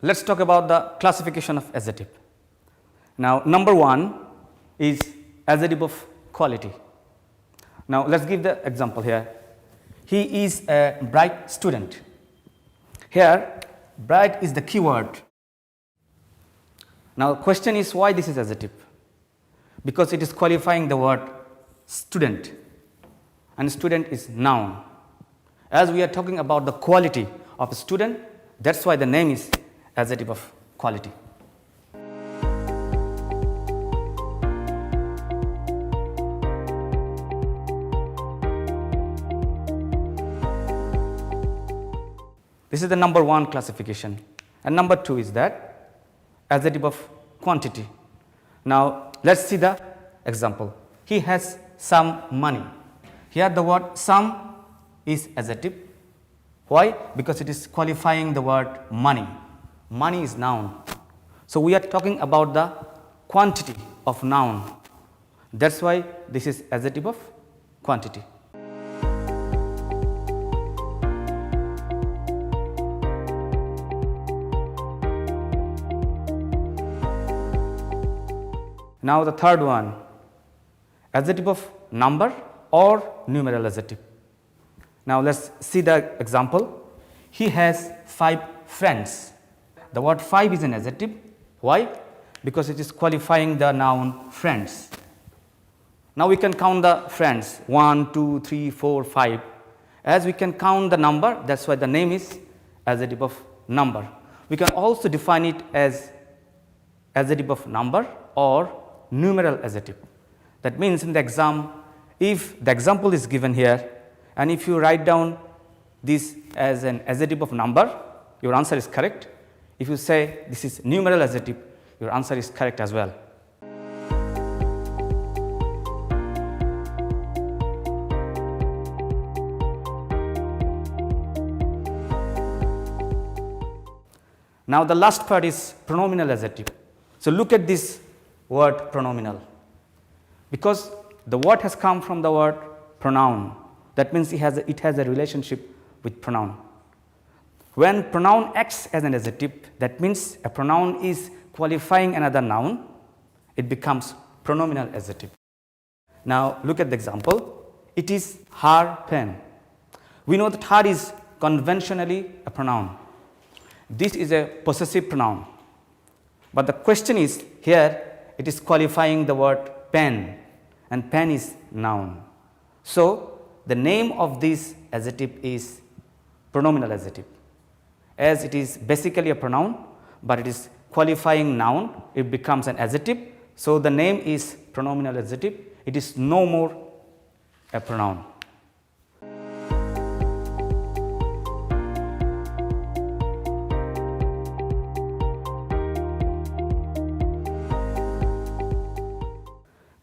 let's talk about the classification of adjective. Now, number 1 is adjective of quality. Now, let's give the example here. He is a bright student. Here, bright is the keyword. Now, question is why this is adjective? Because it is qualifying the word student, and student is noun. As we are talking about the quality of a student, that's why the name is adjective of quality. This is the number 1 classification, and number 2 is that adjective of quantity. Now, let's see the example. He has some money. Here the word some is adjective. Why? Because it is qualifying the word money. Money is noun. So, we are talking about the quantity of noun. That's why this is adjective of quantity. Now, the third one, adjective of number or numeral adjective. Now, let's see the example. He has 5 friends. The word 5 is an adjective. Why? Because it is qualifying the noun friends. Now, we can count the friends 1, 2, 3, 4, 5. As we can count the number, that's why the name is adjective of number. We can also define it as adjective of number or numeral adjective. That means in the exam, if the example is given here and if you write down this as an adjective of number, your answer is correct. If you say this is numeral adjective, your answer is correct as well. Now, the last part is pronominal adjective. So, look at this word pronominal, because the word has come from the word pronoun. That means it has a relationship with pronoun. When pronoun acts as an adjective, that means a pronoun is qualifying another noun, it becomes pronominal adjective. Now, look at the example. It is her pen. We know that her is conventionally a pronoun. This is a possessive pronoun, but the question is here it is qualifying the word pen, and pen is noun. So, the name of this adjective is pronominal adjective. As it is basically a pronoun, but it is qualifying noun, it becomes an adjective. So, the name is pronominal adjective. It is no more a pronoun.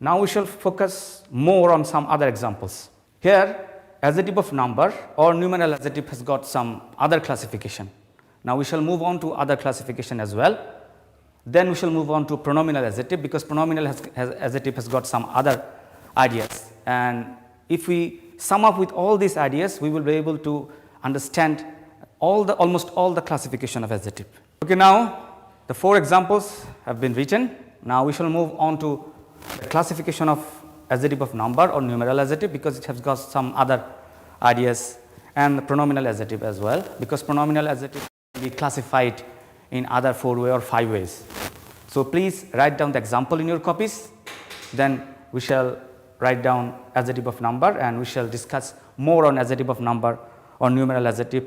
Now, we shall focus more on some other examples. Here, adjective of number or numeral adjective has got some other classification. Now, we shall move on to other classification as well. Then we shall move on to pronominal adjective, because pronominal adjective has got some other ideas. And if we sum up with all these ideas, we will be able to understand almost all the classification of adjective. Okay, now the 4 examples have been written. Now, we shall move on to the classification of adjective of number or numeral adjective, because it has got some other ideas, and the pronominal adjective as well, because pronominal adjective can be classified in other 4 ways or 5 ways. So, please write down the example in your copies, then we shall write down adjective of number and we shall discuss more on adjective of number or numeral adjective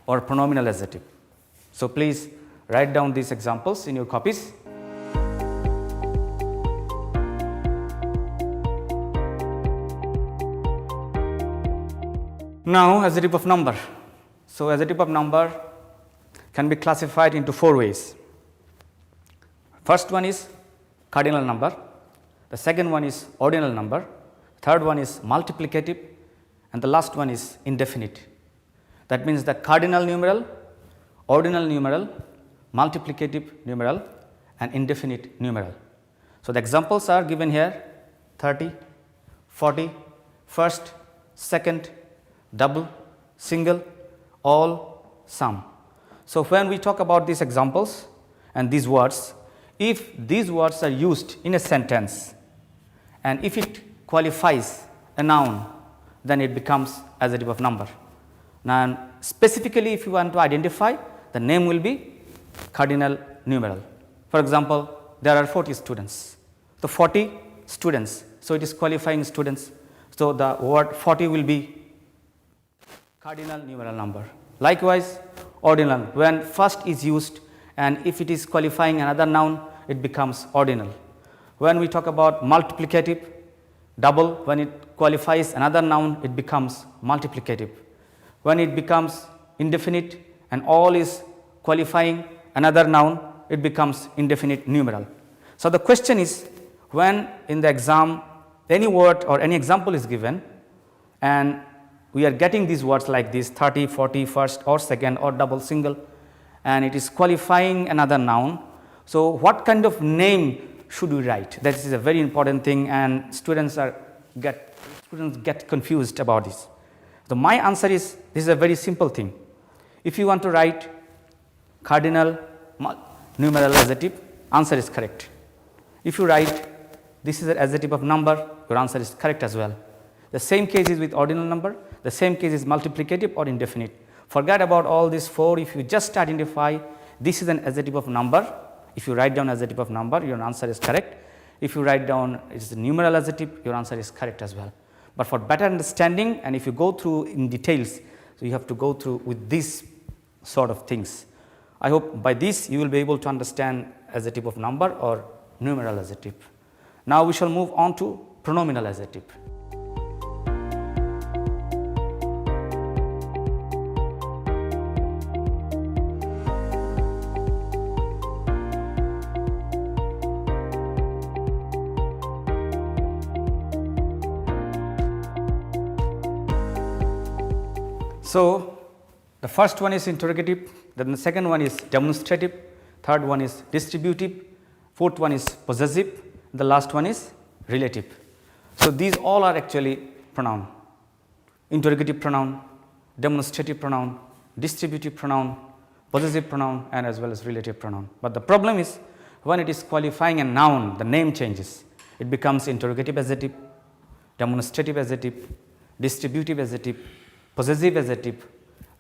or pronominal adjective. So, please write down these examples in your copies. Now, adjective of number. So, adjective of number can be classified into 4 ways. First one is cardinal number, the second one is ordinal number, third one is multiplicative, and the last one is indefinite. That means the cardinal numeral, ordinal numeral, multiplicative numeral, and indefinite numeral. So, the examples are given here: 30, 40, first, second, double, single, all, sum. So, when we talk about these examples and these words, if these words are used in a sentence and if it qualifies a noun, then it becomes adjective of number. Now, specifically if you want to identify, the name will be cardinal numeral. For example, there are 40 students. So, 40 students. So, it is qualifying students. So, the word 40 will be cardinal numeral number. Likewise, ordinal, when first is used and if it is qualifying another noun, it becomes ordinal. When we talk about multiplicative, double, when it qualifies another noun, it becomes multiplicative. When it becomes indefinite and all is qualifying another noun, it becomes indefinite numeral. So, the question is, when in the exam any word or any example is given and we are getting these words like this 30, 40, first or second or double, single, and it is qualifying another noun. So, what kind of name should we write? That is a very important thing, and students get confused about this. So, my answer is, this is a very simple thing. If you want to write cardinal numeral adjective, answer is correct. If you write this is an adjective of number, your answer is correct as well. The same case is with ordinal number, the same case is multiplicative or indefinite. Forget about all these four. If you just identify this is an adjective of number, if you write down adjective of number, your answer is correct. If you write down it is a numeral adjective, your answer is correct as well. But for better understanding and if you go through in details, so you have to go through with these sort of things. I hope by this you will be able to understand adjective of number or numeral adjective. Now, we shall move on to pronominal adjective. So, the first one is interrogative, then the second one is demonstrative, third one is distributive, fourth one is possessive, the last one is relative. So, these all are actually pronoun, interrogative pronoun, demonstrative pronoun, distributive pronoun, possessive pronoun and as well as relative pronoun. But the problem is when it is qualifying a noun, the name changes. It becomes interrogative adjective, demonstrative adjective, distributive adjective, possessive adjective,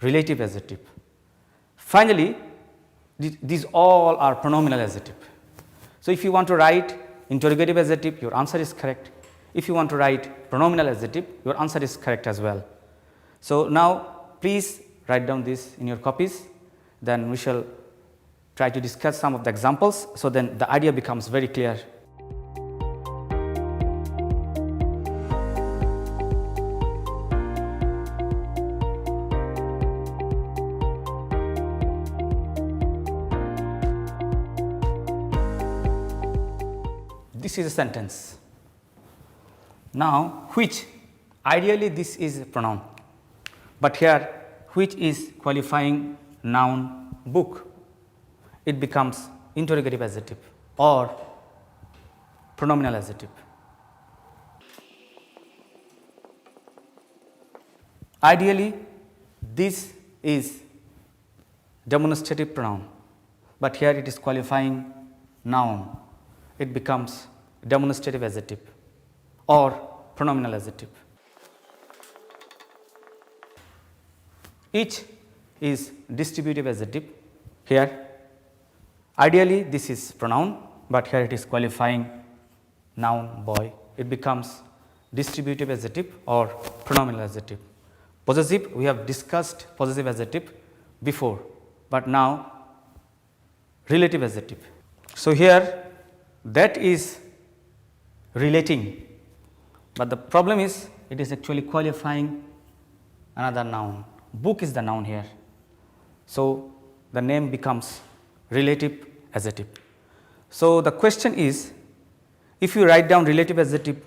relative adjective. Finally, these all are pronominal adjective. So, if you want to write interrogative adjective, your answer is correct. If you want to write pronominal adjective, your answer is correct as well. So, now please write down this in your copies, then we shall try to discuss some of the examples. So, then the idea becomes very clear. This is a sentence. Now, which ideally this is a pronoun, but here which is qualifying noun book, it becomes interrogative adjective or pronominal adjective. Ideally this is demonstrative pronoun, but here it is qualifying noun, it becomes demonstrative adjective or pronominal adjective. Each is distributive adjective. Here ideally this is pronoun, but here it is qualifying noun boy, it becomes distributive adjective or pronominal adjective. Possessive, we have discussed possessive adjective before, but now relative adjective. So, here that is relating, but the problem is it is actually qualifying another noun. Book is the noun here. So, the name becomes relative adjective. So, the question is, if you write down relative adjective,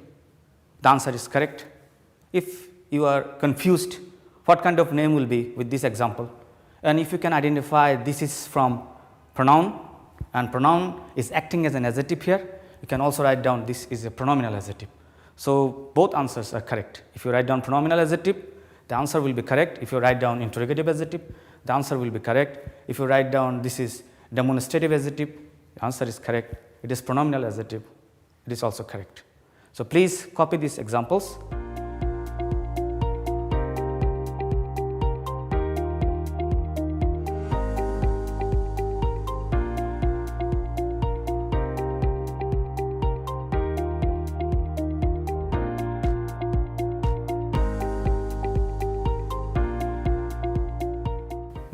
the answer is correct. If you are confused what kind of name will be with this example, and if you can identify this is from pronoun and pronoun is acting as an adjective here, you can also write down this is a pronominal adjective. So, both answers are correct. If you write down pronominal adjective, the answer will be correct. If you write down interrogative adjective, the answer will be correct. If you write down this is demonstrative adjective, the answer is correct. It is pronominal adjective, it is also correct. So, please copy these examples.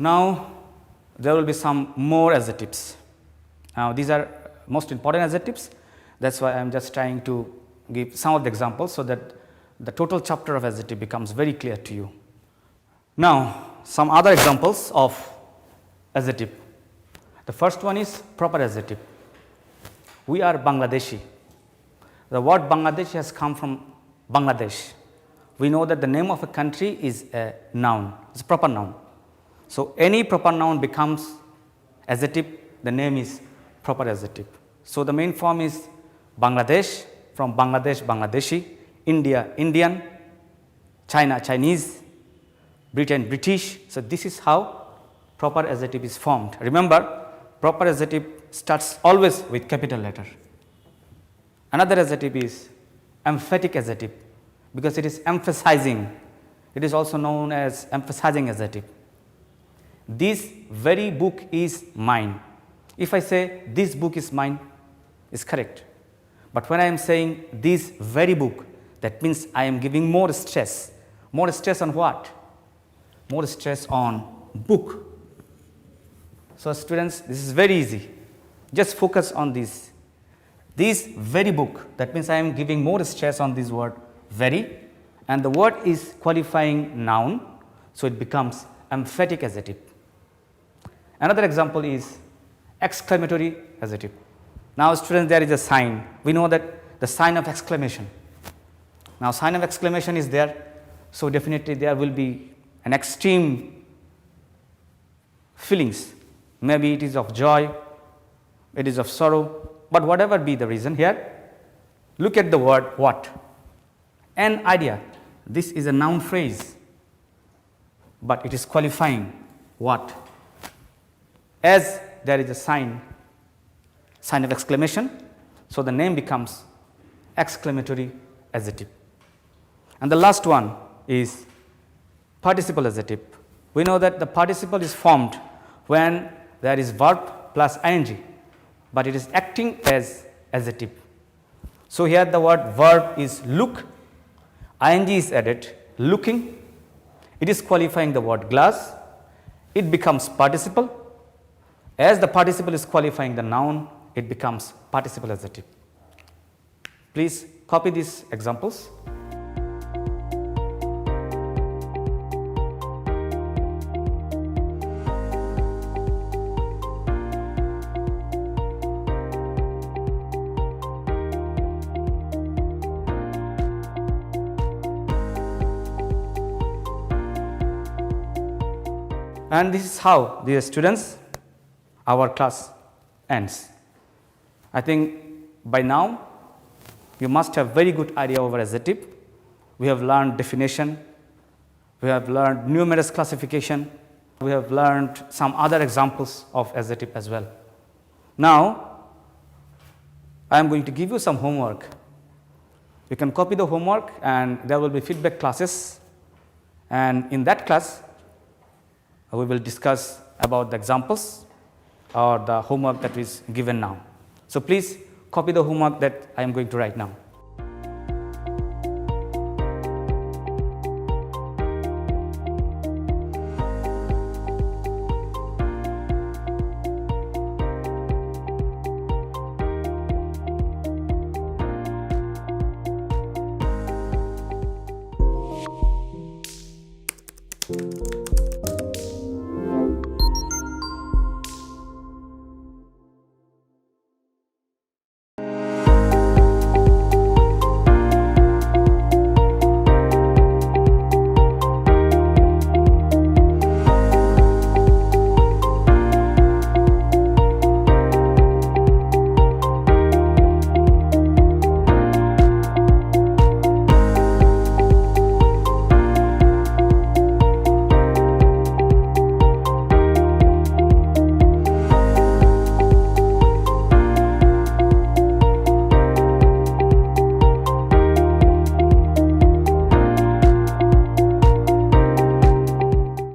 Now, there will be some more adjectives. Now, these are most important adjectives. That is why I am just trying to give some of the examples, so that the total chapter of adjective becomes very clear to you. Now, some other examples of adjective. The first one is proper adjective. We are Bangladeshi. The word Bangladesh has come from Bangladesh. We know that the name of a country is a noun, it is a proper noun. So, any proper noun becomes adjective, the name is proper adjective. So, the main form is Bangladesh, from Bangladesh, Bangladeshi, India, Indian, China, Chinese, Britain, British. So, this is how proper adjective is formed. Remember, proper adjective starts always with capital letter. Another adjective is emphatic adjective, because it is emphasizing. It is also known as emphasizing adjective. This very book is mine. If I say this book is mine, is correct. But when I am saying this very book, that means I am giving more stress. More stress on what? More stress on book. So, students, this is very easy. Just focus on this. This very book, that means I am giving more stress on this word very, and the word is qualifying noun. So, it becomes emphatic adjective. Another example is exclamatory adjective. Now, students, there is a sign. We know that the sign of exclamation. Now, sign of exclamation is there. So, definitely there will be an extreme feelings. Maybe it is of joy, it is of sorrow, but whatever be the reason here, look at the word what? An idea. This is a noun phrase, but it is qualifying what? As there is a sign of exclamation, so the name becomes exclamatory adjective. And the last one is participle adjective. We know that the participle is formed when there is verb plus ing, but it is acting as adjective. So, here the word verb is look, ing is added, looking, it is qualifying the word glass, it becomes participle. As the participle is qualifying the noun, it becomes participle adjective. Please copy these examples. And this is how, dear students, our class ends. I think by now you must have very good idea over adjective. We have learned definition, we have learned numerous classification, we have learned some other examples of adjective as well. Now, I am going to give you some homework. You can copy the homework and there will be feedback classes, and in that class we will discuss about the examples or the homework that is given now. So, please copy the homework that I am going to write now.